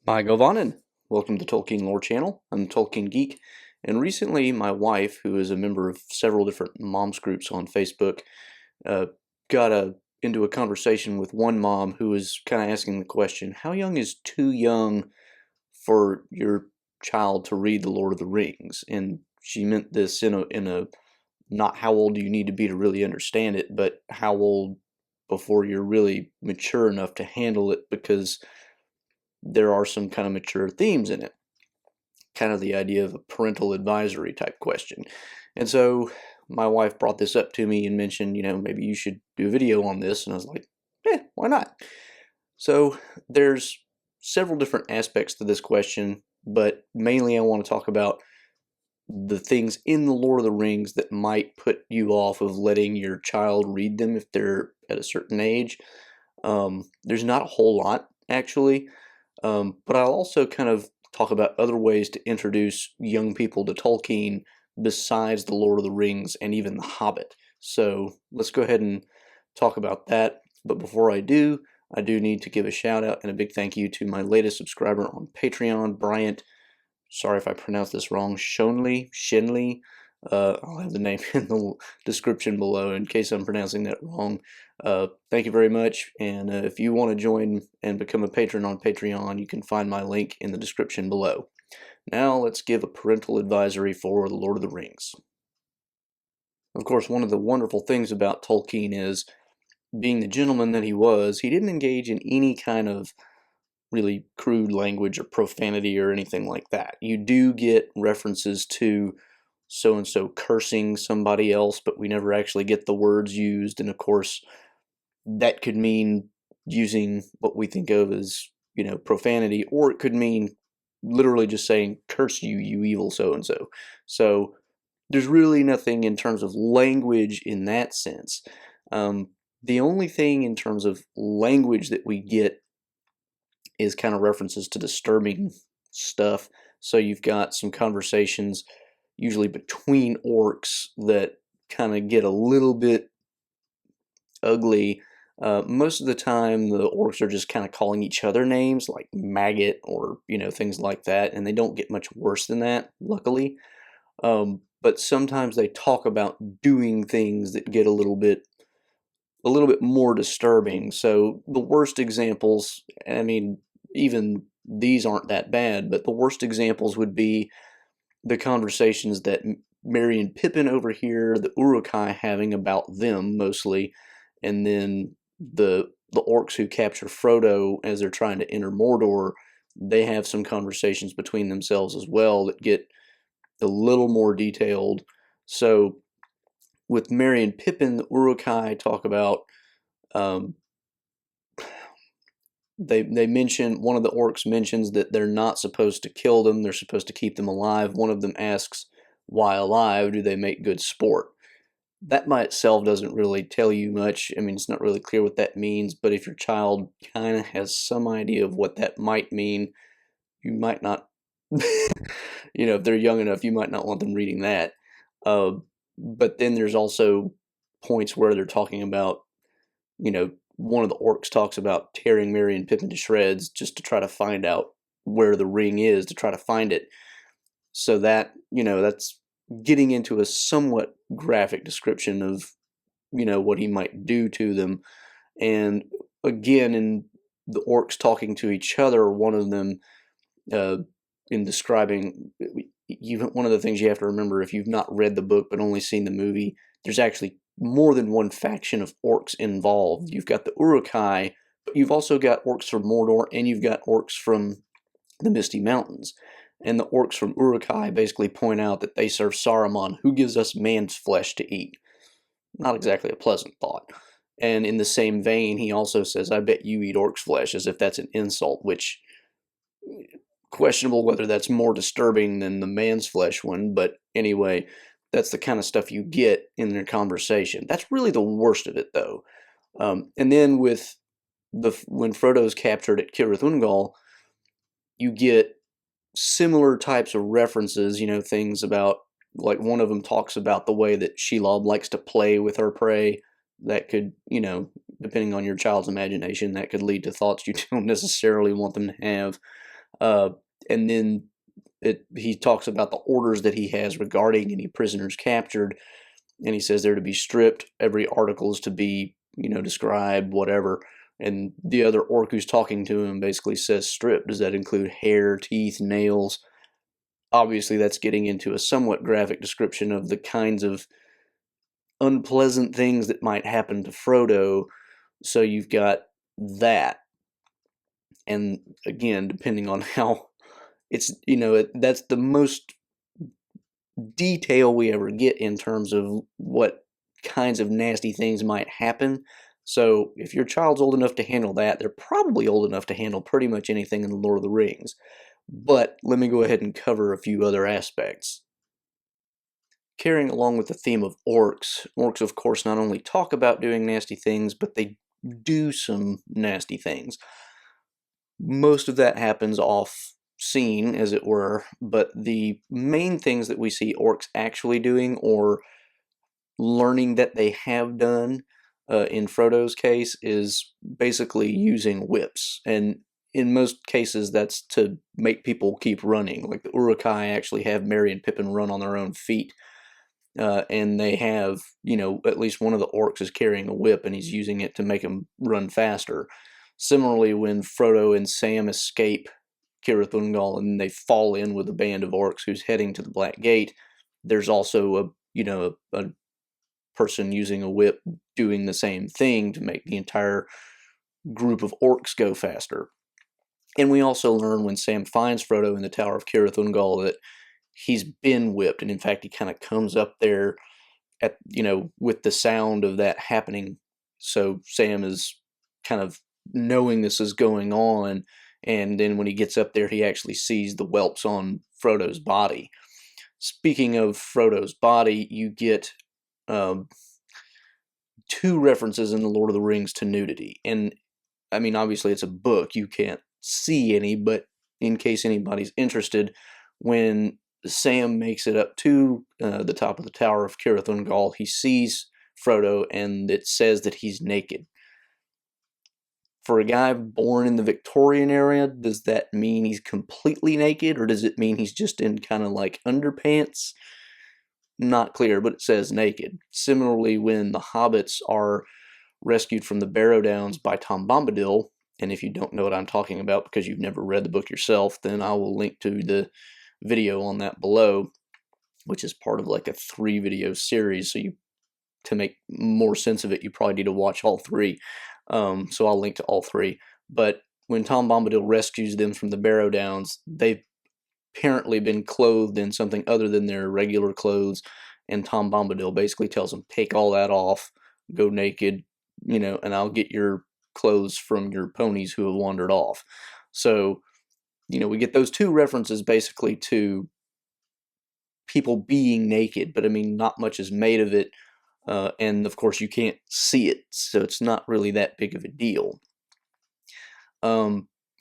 Hi, Govanen. Welcome to Tolkien Lore Channel. I'm the Tolkien Geek, and recently my wife, who is a member of several different moms groups on Facebook, uh, got into a conversation with one mom who was kind of asking the question, how young is too young for your child to read The Lord of the Rings? And she meant this in a not how old do you need to be to really understand it, but how old before you're really mature enough to handle it, because there are some kind of mature themes in it, kind of the idea of a parental advisory type question. And so my wife brought this up to me and mentioned, maybe you should do a video on this. And I was like, why not? So there's several different aspects to this question, but mainly I want to talk about the things in the Lord of the Rings that might put you off of letting your child read them if they're at a certain age. There's not a whole lot, actually. But I'll also kind of talk about other ways to introduce young people to Tolkien besides The Lord of the Rings and even The Hobbit. So let's go ahead and talk about that. But before I do need to give a shout out and a big thank you to my latest subscriber on Patreon, Bryant. Sorry if I pronounced this wrong. Shinley. I'll have the name in the description below in case I'm pronouncing that wrong. Thank you very much. And if you want to join and become a patron on Patreon, you can find my link in the description below. Now let's give a parental advisory for The Lord of the Rings. Of course, one of the wonderful things about Tolkien is, being the gentleman that he was, he didn't engage in any kind of really crude language or profanity or anything like that. You do get references to so-and-so cursing somebody else, but we never actually get the words used. And of course, that could mean using what we think of as, profanity, or it could mean literally just saying, curse you, you evil so-and-so. So there's really nothing in terms of language in that sense. The only thing in terms of language that we get is kind of references to disturbing stuff. So you've got some conversations, usually between orcs, that kind of get a little bit ugly. Most of the time, the orcs are just kind of calling each other names like maggot or things like that, and they don't get much worse than that, luckily. But sometimes they talk about doing things that get a little bit more disturbing. So the worst examples, I mean, even these aren't that bad, but the worst examples would be the conversations that Merry and Pippin overhear the Uruk-hai having about them mostly, and then the orcs who capture Frodo as they're trying to enter Mordor, they have some conversations between themselves as well that get a little more detailed. So with Merry and Pippin, the Uruk-hai talk about they mention, one of the orcs mentions that they're not supposed to kill them, they're supposed to keep them alive. One of them asks, why alive? Do they make good sport? That by itself doesn't really tell you much. I mean, it's not really clear what that means, but if your child kind of has some idea of what that might mean, you might not, if they're young enough, you might not want them reading that. But then there's also points where they're talking about, one of the orcs talks about tearing Merry and Pippin to shreds just to try to find out where the ring is, to try to find it. So that, that's getting into a somewhat graphic description of, what he might do to them. And again, in the orcs talking to each other, one of them, in describing, one of the things you have to remember, if you've not read the book but only seen the movie, there's actually more than one faction of orcs involved. You've got the Uruk-hai, but you've also got orcs from Mordor, and you've got orcs from the Misty Mountains. And the orcs from Uruk-hai basically point out that they serve Saruman, who gives us man's flesh to eat. Not exactly a pleasant thought. And in the same vein, he also says, I bet you eat orc's flesh, as if that's an insult, which, questionable whether that's more disturbing than the man's flesh one, but anyway, that's the kind of stuff you get in their conversation. That's really the worst of it, though. And then with when Frodo's captured at Cirith Ungol, you get similar types of references, things about, like, one of them talks about the way that Shelob likes to play with her prey. That could, depending on your child's imagination, that could lead to thoughts you don't necessarily want them to have. Uh, and then he talks about the orders that he has regarding any prisoners captured, and he says they're to be stripped. Every article is to be, described, whatever. And the other orc who's talking to him basically says stripped. Does that include hair, teeth, nails? Obviously, that's getting into a somewhat graphic description of the kinds of unpleasant things that might happen to Frodo. So you've got that. And again, depending on how it's, that's the most detail we ever get in terms of what kinds of nasty things might happen. So if your child's old enough to handle that, they're probably old enough to handle pretty much anything in the Lord of the Rings. But let me go ahead and cover a few other aspects. Carrying along with the theme of orcs, orcs of course not only talk about doing nasty things, but they do some nasty things. Most of that happens off scene, as it were, but the main things that we see orcs actually doing, or learning that they have done, in Frodo's case, is basically using whips. And in most cases, that's to make people keep running. Like the Uruk-hai actually have Merry and Pippin run on their own feet. And they have, at least one of the orcs is carrying a whip and he's using it to make them run faster. Similarly, when Frodo and Sam escape Cirith Ungol and they fall in with a band of orcs who's heading to the Black Gate, there's also a person using a whip doing the same thing to make the entire group of orcs go faster. And we also learn when Sam finds Frodo in the Tower of Cirith Ungol that he's been whipped, and in fact he kind of comes up there at with the sound of that happening. So Sam is kind of knowing this is going on, and then when he gets up there he actually sees the whelps on Frodo's body. Speaking of Frodo's body, you get two references in the Lord of the Rings to nudity. And I mean, obviously it's a book, you can't see any, but in case anybody's interested, when Sam makes it up to the top of the Tower of Cirith Ungol, he sees Frodo and it says that he's naked. For a guy born in the Victorian era, does that mean he's completely naked, or does it mean he's just in kind of like underpants? Not clear, but it says naked. Similarly, when the hobbits are rescued from the Barrow Downs by Tom Bombadil, and if you don't know what I'm talking about because you've never read the book yourself, then I will link to the video on that below, which is part of like a 3-video series. So to make more sense of it, you probably need to watch all 3. So I'll link to all 3. But when Tom Bombadil rescues them from the Barrow Downs, they've apparently been clothed in something other than their regular clothes, and Tom Bombadil basically tells them, take all that off, go naked, and I'll get your clothes from your ponies who have wandered off. So, we get those 2 references basically to people being naked, but I mean, not much is made of it, and of course you can't see it, so it's not really that big of a deal.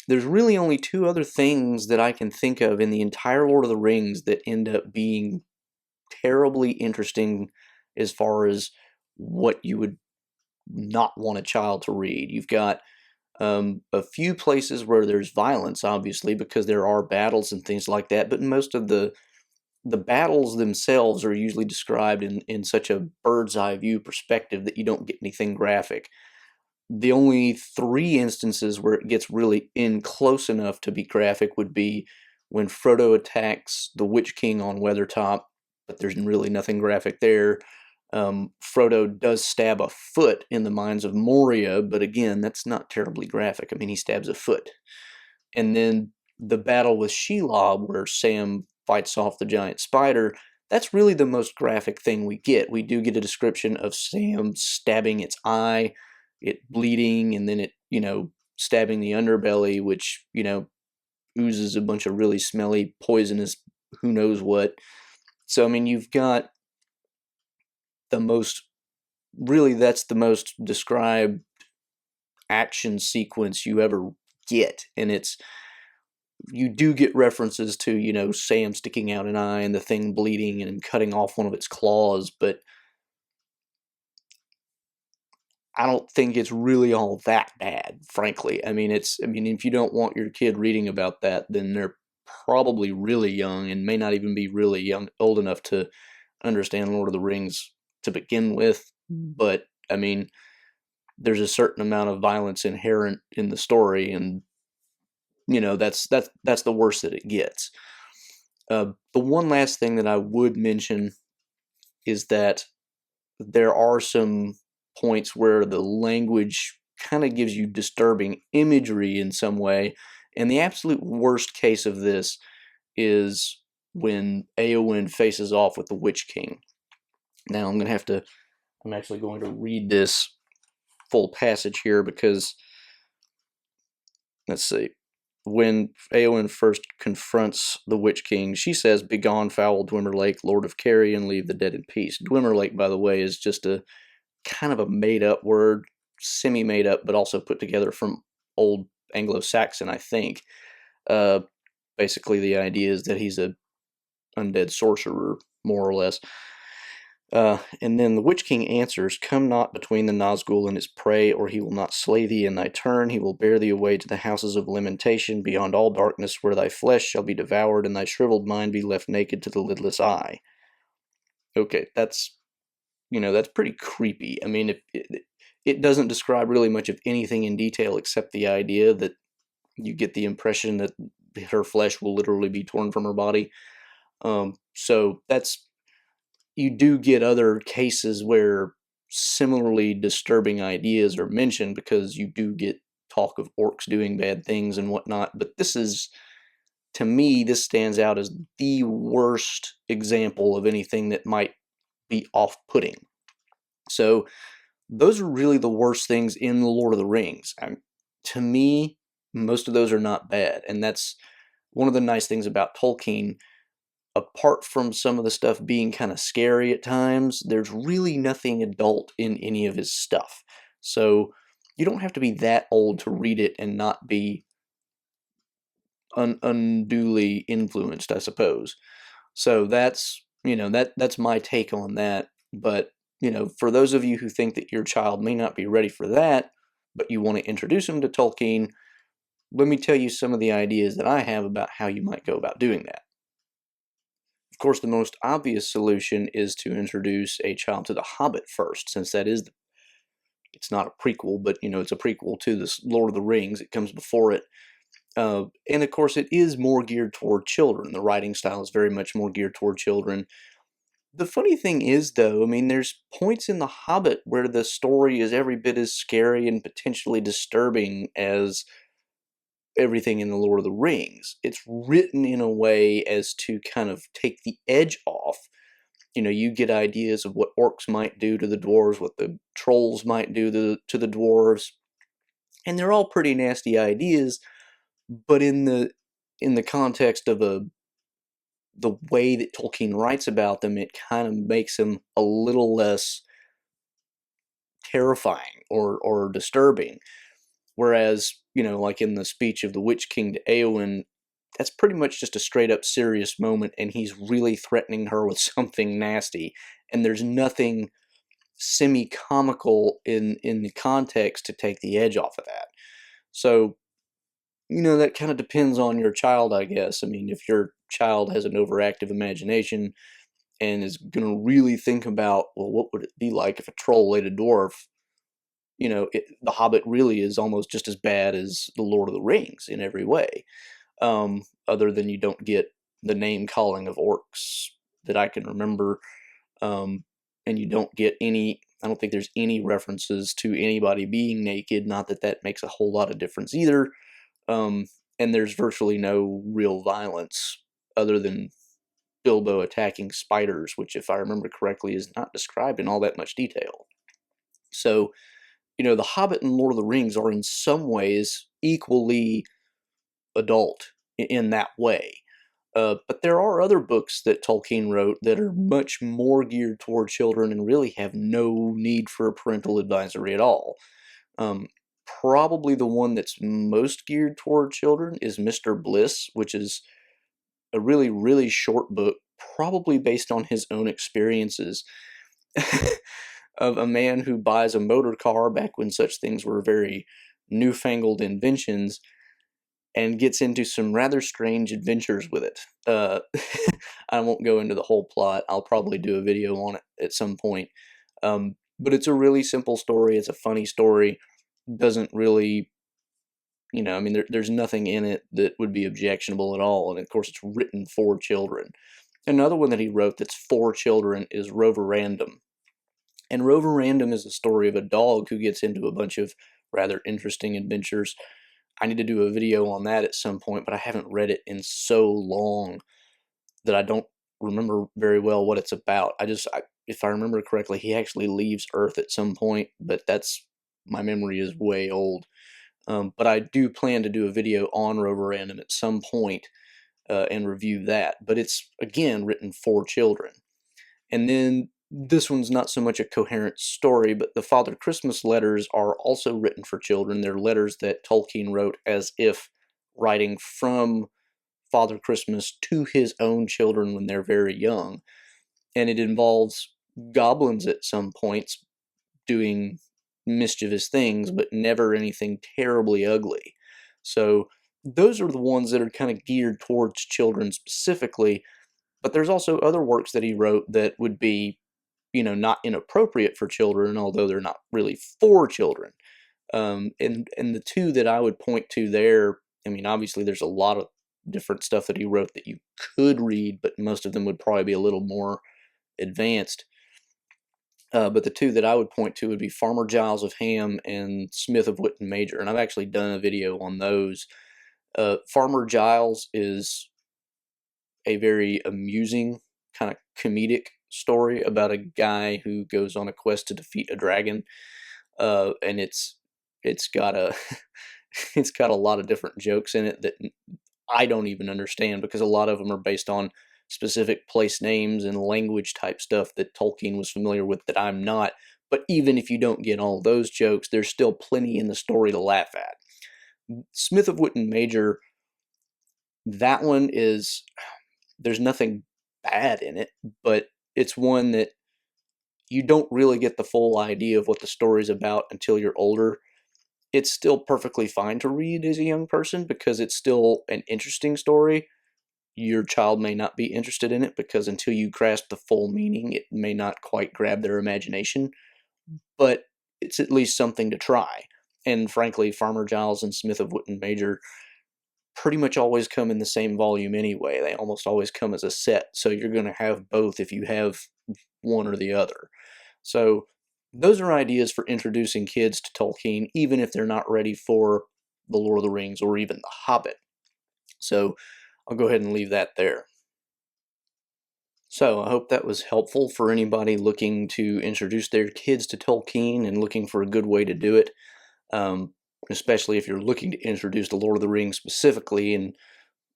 There's really only 2 other things that I can think of in the entire Lord of the Rings that end up being terribly interesting as far as what you would not want a child to read. You've got a few places where there's violence, obviously, because there are battles and things like that, but most of the battles themselves are usually described in such a bird's eye view perspective that you don't get anything graphic. The only 3 instances where it gets really in close enough to be graphic would be when Frodo attacks the Witch King on Weathertop, but there's really nothing graphic there. Frodo does stab a foot in the mines of Moria, but again, that's not terribly graphic. I mean, he stabs a foot. And then the battle with Shelob, where Sam fights off the giant spider, that's really the most graphic thing we get. We do get a description of Sam stabbing its eye, it bleeding, and then it, stabbing the underbelly, which, oozes a bunch of really smelly, poisonous, who knows what. So, I mean, you've got that's the most described action sequence you ever get. And you do get references to, Sam sticking out an eye and the thing bleeding and cutting off one of its claws, but I don't think it's really all that bad, frankly. I mean, if you don't want your kid reading about that, then they're probably really young and may not even be really old enough to understand Lord of the Rings to begin with. But I mean, there's a certain amount of violence inherent in the story, and that's the worst that it gets. The one last thing that I would mention is that there are some points where the language kind of gives you disturbing imagery in some way, and the absolute worst case of this is when Eowyn faces off with the Witch King. Now I'm actually going to read this full passage here because, let's see. When Eowyn first confronts the Witch King, she says, "Begone, foul Dwemer Lake, Lord of Kerry, and leave the dead in peace." Dwemer Lake, by the way, is just a kind of a made-up word, semi-made up, but also put together from Old Anglo-Saxon, I think. Uh, Basically, the idea is that he's a undead sorcerer, more or less. And then the Witch King answers, "Come not between the Nazgul and his prey, or he will not slay thee in thy turn. He will bear thee away to the houses of lamentation, beyond all darkness, where thy flesh shall be devoured, and thy shriveled mind be left naked to the lidless eye." Okay, that's pretty creepy. I mean, it doesn't describe really much of anything in detail except the idea that you get the impression that her flesh will literally be torn from her body. So you do get other cases where similarly disturbing ideas are mentioned because you do get talk of orcs doing bad things and whatnot. But to me, this stands out as the worst example of anything that might be off-putting. So those are really the worst things in the Lord of the Rings. To me, most of those are not bad, and that's one of the nice things about Tolkien. Apart from some of the stuff being kind of scary at times, there's really nothing adult in any of his stuff. So you don't have to be that old to read it and not be unduly influenced, I suppose. So that's my take on that. But for those of you who think that your child may not be ready for that, but you want to introduce them to Tolkien, let me tell you some of the ideas that I have about how you might go about doing that. Of course, the most obvious solution is to introduce a child to The Hobbit first, since it's not a prequel, but it's a prequel to the Lord of the Rings. It comes before it. And of course, it is more geared toward children. The writing style is very much more geared toward children. The funny thing is, though, I mean, there's points in The Hobbit where the story is every bit as scary and potentially disturbing as everything in the Lord of the Rings. It's written in a way as to kind of take the edge off. You get ideas of what orcs might do to the dwarves, what the trolls might do to the dwarves, and they're all pretty nasty ideas. But in the context of the way that Tolkien writes about them, it kind of makes them a little less terrifying or disturbing. Whereas, like in the speech of the Witch King to Eowyn, that's pretty much just a straight up serious moment, and he's really threatening her with something nasty, and there's nothing semi-comical in the context to take the edge off of that. So, that kind of depends on your child, I guess. I mean, if your child has an overactive imagination and is going to really think about, well, what would it be like if a troll ate a dwarf? The Hobbit really is almost just as bad as the Lord of the Rings in every way. Other than you don't get the name calling of orcs that I can remember. And you don't get I don't think there's any references to anybody being naked, not that makes a whole lot of difference either. And there's virtually no real violence other than Bilbo attacking spiders, which, if I remember correctly, is not described in all that much detail. So, The Hobbit and Lord of the Rings are in some ways equally adult in that way. But there are other books that Tolkien wrote that are much more geared toward children and really have no need for a parental advisory at all. Probably the one that's most geared toward children is Mr. Bliss, which is a really, really short book, probably based on his own experiences. of a man who buys a motor car back when such things were very newfangled inventions and gets into some rather strange adventures with it. I won't go into the whole plot. I'll probably do a video on it at some point. But it's a really simple story. It's a funny story. Doesn't really, I mean, there's nothing in it that would be objectionable at all. And of course, it's written for children. Another one that he wrote that's for children is Rover Random. And Rover Random is a story of a dog who gets into a bunch of rather interesting adventures. I need to do a video on that at some point, but I haven't read it in so long that I don't remember very well what it's about. If I remember correctly, he actually leaves Earth at some point, but my memory is way old. But I do plan to do a video on Rover Random at some point and review that. But it's, again, written for children. And then this one's not so much a coherent story, but the Father Christmas letters are also written for children. They're letters that Tolkien wrote as if writing from Father Christmas to his own children when they're very young. And it involves goblins at some points doing mischievous things, but never anything terribly ugly. So those are the ones that are kind of geared towards children specifically. But there's also other works that he wrote that would be, not inappropriate for children, although they're not really for children. And the two that I would point to there, I mean, obviously there's a lot of different stuff that he wrote that you could read, but most of them would probably be a little more advanced. But the two that I would point to would be Farmer Giles of Ham and Smith of Witton Major, and I've actually done a video on those. Farmer Giles is a very amusing, kind of comedic story about a guy who goes on a quest to defeat a dragon, and it's got a it's got a lot of different jokes in it that I don't even understand, because a lot of them are based on specific place names and language type stuff that Tolkien was familiar with that I'm not. But even if you don't get all those jokes, there's still plenty in the story to laugh at. Smith of Witton Major, that one there's nothing bad in it, but it's one that you don't really get the full idea of what the story's about until you're older. It's still perfectly fine to read as a young person because it's still an interesting story. Your child may not be interested in it because until you grasp the full meaning, it may not quite grab their imagination, but it's at least something to try. And frankly, Farmer Giles and Smith of Witton Major pretty much always come in the same volume anyway. They almost always come as a set, so you're going to have both if you have one or the other. So those are ideas for introducing kids to Tolkien, even if they're not ready for The Lord of the Rings or even The Hobbit. So I'll go ahead and leave that there. So I hope that was helpful for anybody looking to introduce their kids to Tolkien and looking for a good way to do it. Especially if you're looking to introduce The Lord of the Rings specifically, and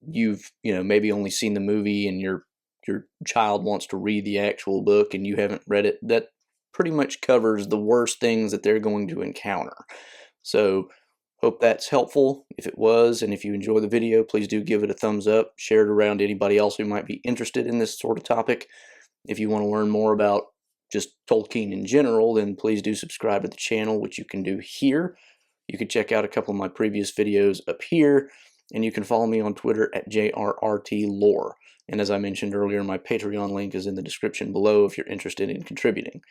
you've maybe only seen the movie and your child wants to read the actual book and you haven't read it. That pretty much covers the worst things that they're going to encounter. So hope that's helpful. If it was, and if you enjoy the video, please do give it a thumbs up. Share it around to anybody else who might be interested in this sort of topic. If you want to learn more about just Tolkien in general, then please do subscribe to the channel, which you can do here. You can check out a couple of my previous videos up here, and you can follow me on Twitter at JRRTLore. And as I mentioned earlier, my Patreon link is in the description below if you're interested in contributing.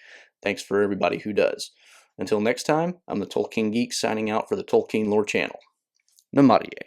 Thanks for everybody who does. Until next time, I'm the Tolkien Geek signing out for the Tolkien Lore channel. Namarie.